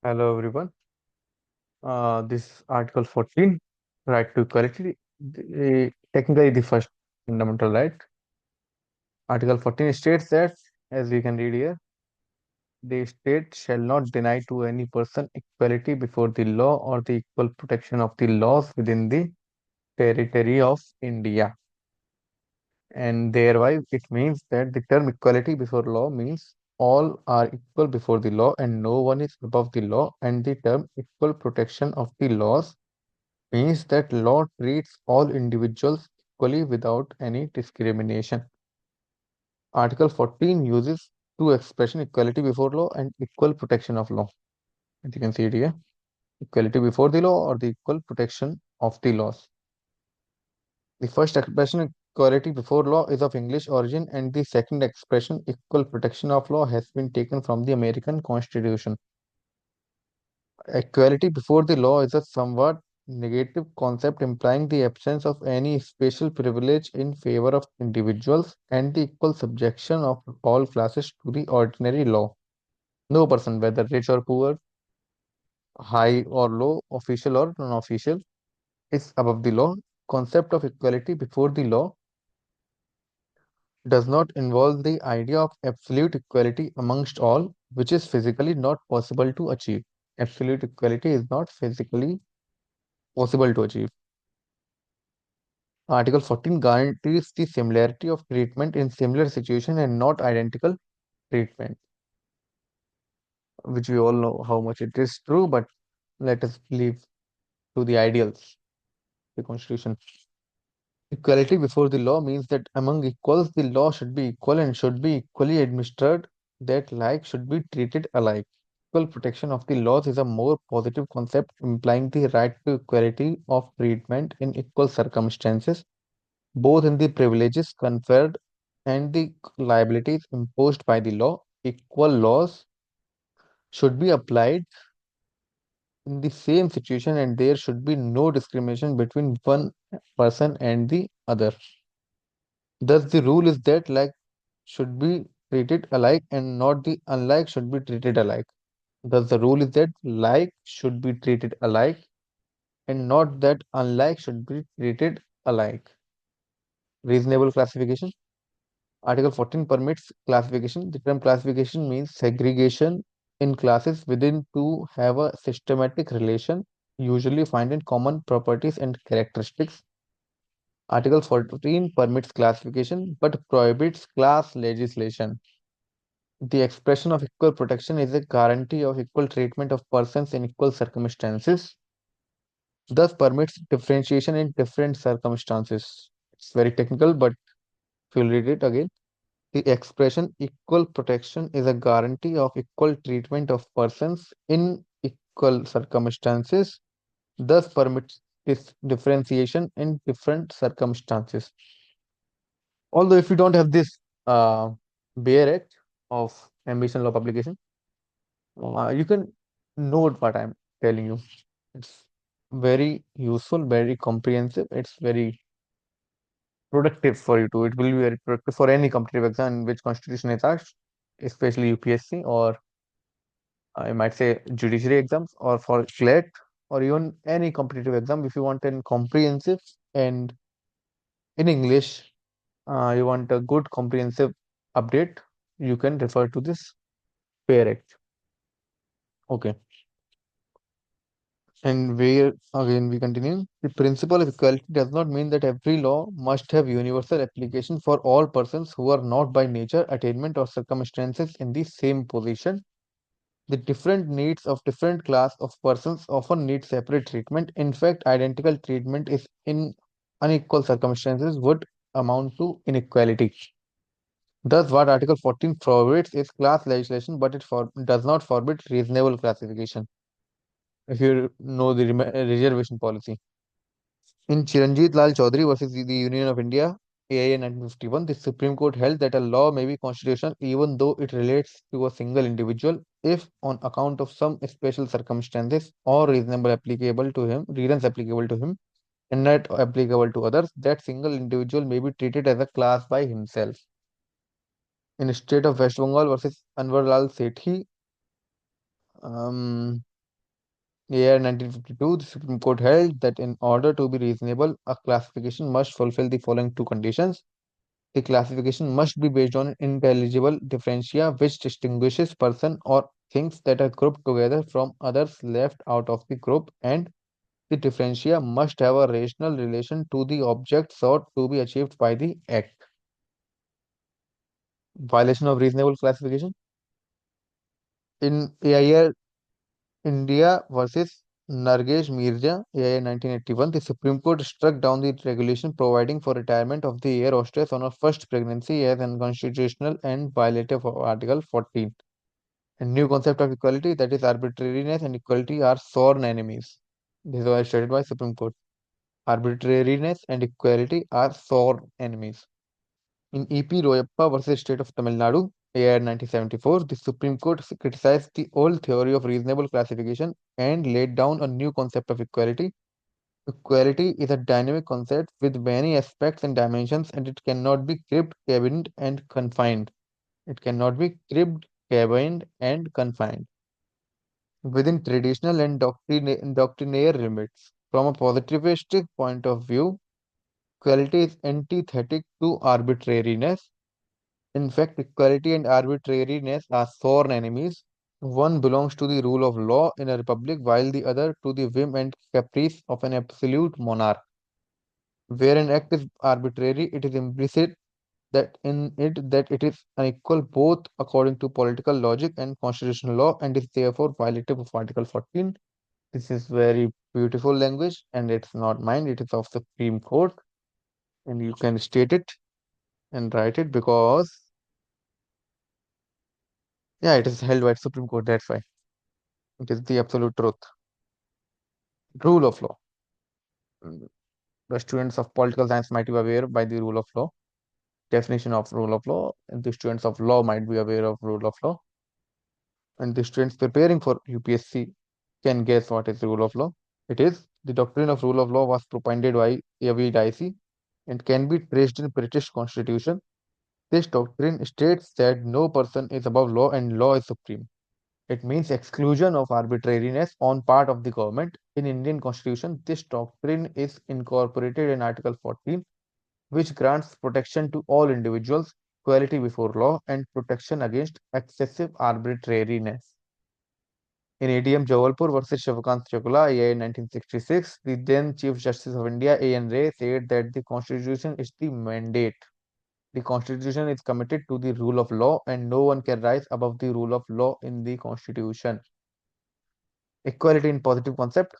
Hello everyone. This Article 14, right to equality, technically the first fundamental right. Article 14 states that, as we can read here, the state shall not deny to any person equality before the law or the equal protection of the laws within the territory of India. And thereby, it means that the term equality before law means all are equal before the law and no one is above the law. And the term equal protection of the laws means that law treats all individuals equally without any discrimination. Article 14 uses two expressions equality before law and equal protection of law. As you can see it here, equality before the law or the equal protection of the laws. The first expression equality before law is of English origin and the second expression equal protection of law has been taken from the American Constitution. Equality before the law is a somewhat negative concept implying the absence of any special privilege in favor of individuals and the equal subjection of all classes to the ordinary law. No person, whether rich or poor, high or low, official or non-official, is above the law. Concept of equality before the law does not involve the idea of absolute equality amongst all, which is physically not possible to achieve. Absolute equality is not physically possible to achieve. Article 14 guarantees the similarity of treatment in similar situation and not identical treatment, which we all know how much it is true, but let us leave to the ideals, the Constitution. Equality before the law means that among equals, the law should be equal and should be equally administered, that like should be treated alike. Equal protection of the laws is a more positive concept implying the right to equality of treatment in equal circumstances both in the privileges conferred and the liabilities imposed by the law. Equal laws should be applied in the same situation and there should be no discrimination between one person and the other. Thus, the rule is that like should be treated alike and not the unlike should be treated alike. Thus, the rule is that like should be treated alike and not that unlike should be treated alike. Reasonable classification. Article 14 permits classification. The term classification means segregation in classes within to have a systematic relation, usually find in common properties and characteristics. Article 14 permits classification but prohibits class legislation. The expression of equal protection is a guarantee of equal treatment of persons in equal circumstances, thus permits differentiation in different circumstances. It's very technical, but if you read it again, the expression equal protection is a guarantee of equal treatment of persons in equal circumstances, thus permits this differentiation in different circumstances. Although if you don't have this bare act of ambition law publication, you can note what I'm telling you. It's very useful, very comprehensive. It's very productive for you too. It will be very productive for any competitive exam in which constitution is asked, especially UPSC or I might say judiciary exams or for CLET or even any competitive exam. If you want an comprehensive and in English, you want a good comprehensive update, you can refer to this PAIR Act. Okay. And where again we continue. The principle of equality does not mean that every law must have universal application for all persons who are not by nature, attainment, or circumstances in the same position. The different needs of different class of persons often need separate treatment. In fact, identical treatment is in unequal circumstances would amount to inequality. Thus, what Article 14 forbids is class legislation, but does not forbid reasonable classification. If you know the reservation policy. In Chiranjit Lal Chaudhary versus the Union of India, AIA 1951, the Supreme Court held that a law may be constitutional even though it relates to a single individual if, on account of some special circumstances or reasons applicable to him, and not applicable to others, that single individual may be treated as a class by himself. In the state of West Bengal versus Anwar Lal Sethi, Year 1952, the Supreme Court held that in order to be reasonable, a classification must fulfill the following two conditions. The classification must be based on intelligible differentia which distinguishes person or things that are grouped together from others left out of the group, and the differentia must have a rational relation to the object sought to be achieved by the act. Violation of reasonable classification. In AIR India versus Nargesh Mirza, AIR 1981, the Supreme Court struck down the regulation providing for retirement of the air hostess on her first pregnancy as unconstitutional and violative of Article 14. A new concept of equality, that is, arbitrariness and equality, are sworn enemies. This was stated by Supreme Court. Arbitrariness and equality are sworn enemies. In E.P. Royappa versus State of Tamil Nadu, AIR 1974, the Supreme Court criticized the old theory of reasonable classification and laid down a new concept of equality. Equality is a dynamic concept with many aspects and dimensions, and it cannot be cribbed, cabined, and confined. It cannot be cribbed, cabined, and confined within traditional and doctrinaire limits. From a positivistic point of view, equality is antithetic to arbitrariness. In fact, equality and arbitrariness are sworn enemies. One belongs to the rule of law in a republic, while the other to the whim and caprice of an absolute monarch. Where an act is arbitrary, it is implicit that it is unequal both according to political logic and constitutional law, and is therefore violative of Article 14. This is very beautiful language, and it's not mine, it is of Supreme Court, and you can state it and write it because, yeah, it is held by Supreme Court, that's why. It is the absolute truth. Rule of law. Mm, The students of political science might be aware by the rule of law, definition of rule of law, and the students of law might be aware of rule of law, and the students preparing for UPSC can guess what is rule of law. It is the doctrine of rule of law was propounded by A.V. Dicey and can be traced in British Constitution. This doctrine states that no person is above law and law is supreme. It means exclusion of arbitrariness on part of the government. In Indian Constitution, this doctrine is incorporated in Article 14, which grants protection to all individuals, equality before law, and protection against excessive arbitrariness. In ADM Jawalpur versus Shivakant Chakula, AI 1966, the then Chief Justice of India, A.N. Ray, said that the Constitution is the mandate. The Constitution is committed to the rule of law, and no one can rise above the rule of law in the Constitution. Equality in positive concept.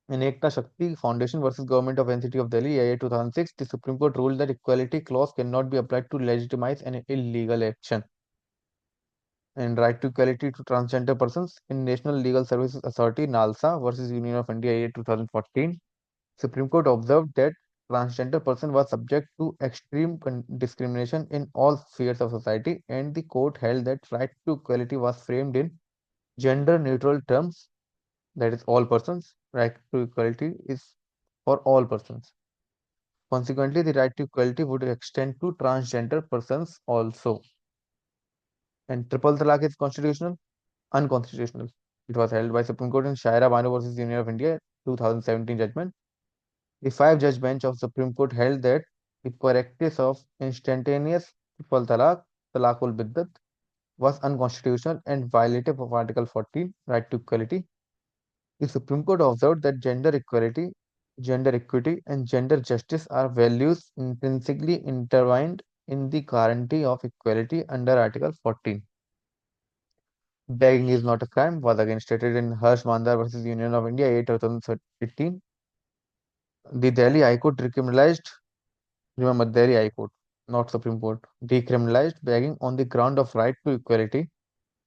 In Ekta Shakti Foundation versus Government of NCT of Delhi, AA 2006, the Supreme Court ruled that equality clause cannot be applied to legitimize an illegal action. And right to equality to transgender persons in National Legal Services Authority, NALSA versus Union of India, AA 2014, Supreme Court observed that transgender person was subject to extreme discrimination in all spheres of society, and the court held that right to equality was framed in gender neutral terms, that is all persons. Right to equality is for all persons. Consequently, the right to equality would extend to transgender persons also. And triple talaq is constitutional, unconstitutional. It was held by Supreme Court in Shaira Banu versus Union of India 2017 judgment. The five-judge bench of Supreme Court held that the practice of instantaneous triple talaq, talaqul biddat, was unconstitutional and violative of Article 14, right to equality. The Supreme Court observed that gender equality, gender equity, and gender justice are values intrinsically intertwined in the guarantee of equality under Article 14. Begging is not a crime was again stated in Harsh Mandar versus Union of India 8 2018. The Delhi High Court decriminalized, remember Delhi High Court, not Supreme Court, decriminalized begging on the ground of right to equality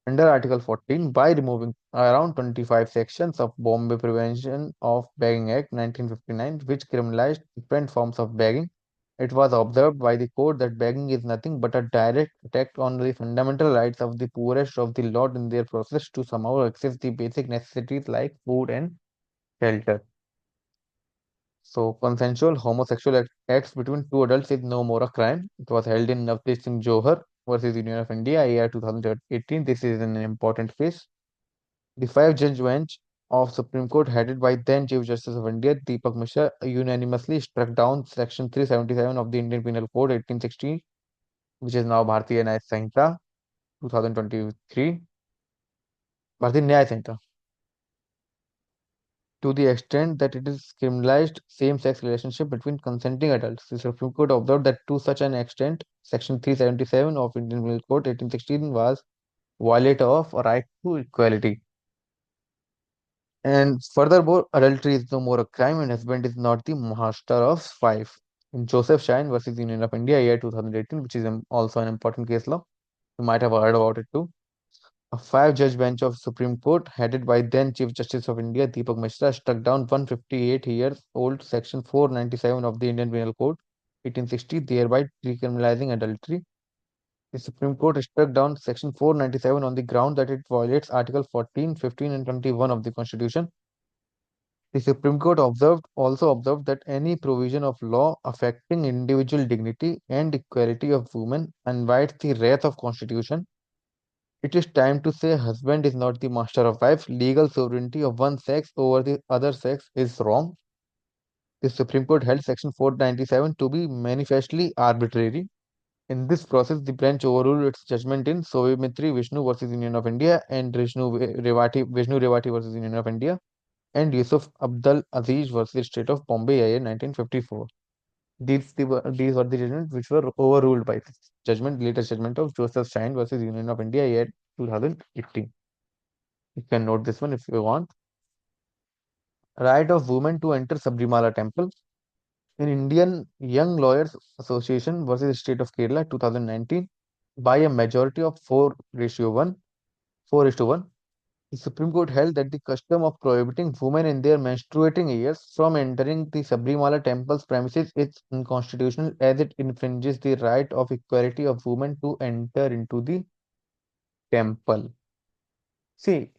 under Article 14 by removing around 25 sections of Bombay Prevention of Begging Act 1959, which criminalized different forms of begging. It was observed by the court that begging is nothing but a direct attack on the fundamental rights of the poorest of the lot in their process to somehow access the basic necessities like food and shelter. So, consensual homosexual acts between two adults is no more a crime. It was held in Navtesh Singh Johar versus Union of India, year 2018. This is an important case. The five-judge bench of Supreme Court headed by then Chief Justice of India Deepak Mishra unanimously struck down Section 377 of the Indian Penal Code 1860, which is now Bharatiya Nyaya Sanhita 2023, Bharatiya Nyaya Sanhita, to the extent that it is criminalized same-sex relationship between consenting adults. The Supreme Court observed that to such an extent, Section 377 of Indian Penal Code 1816 was violator of a right to equality. And furthermore, adultery is no more a crime and husband is not the master of wife. In Joseph Shine versus Union of India, year 2018, which is also an important case law, you might have heard about it too. A five-judge bench of Supreme Court, headed by then Chief Justice of India Deepak Mishra, struck down 158-year-old Section 497 of the Indian Penal Code 1860, thereby decriminalizing adultery. The Supreme Court struck down Section 497 on the ground that it violates Article 14, 15, and 21 of the Constitution. The Supreme Court also observed that any provision of law affecting individual dignity and equality of women invites the wrath of Constitution. It is time to say husband is not the master of wife. Legal sovereignty of one sex over the other sex is wrong. The Supreme Court held Section 497 to be manifestly arbitrary. In this process, the bench overruled its judgment in Sovimitri Vishnu versus Union of India and Vishnu Revati versus Union of India and Yusuf Abdul Aziz versus State of Bombay, IA 1954. These were the judgments which were overruled by this latest judgment of Joseph Shine versus Union of India, year 2018. You can note this one if you want. Right of women to enter Sabrimala temple. In Indian Young Lawyers Association versus State of Kerala 2019, by a majority of 4:1, the Supreme Court held that the custom of prohibiting women in their menstruating years from entering the Sabrimala temple's premises is unconstitutional as it infringes the right of equality of women to enter into the temple. See,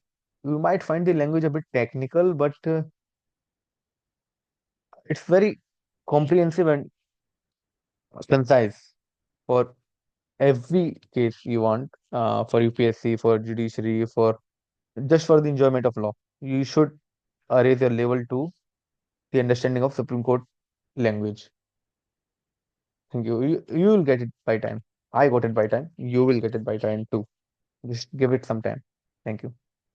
you might find the language a bit technical, but it's very comprehensive and concise for every case you want, for UPSC, for judiciary, for just for the enjoyment of law. You should raise your level to the understanding of Supreme Court language. Thank you. You will get it by time. I got it by time. You will get it by time too. Just give it some time. Thank you.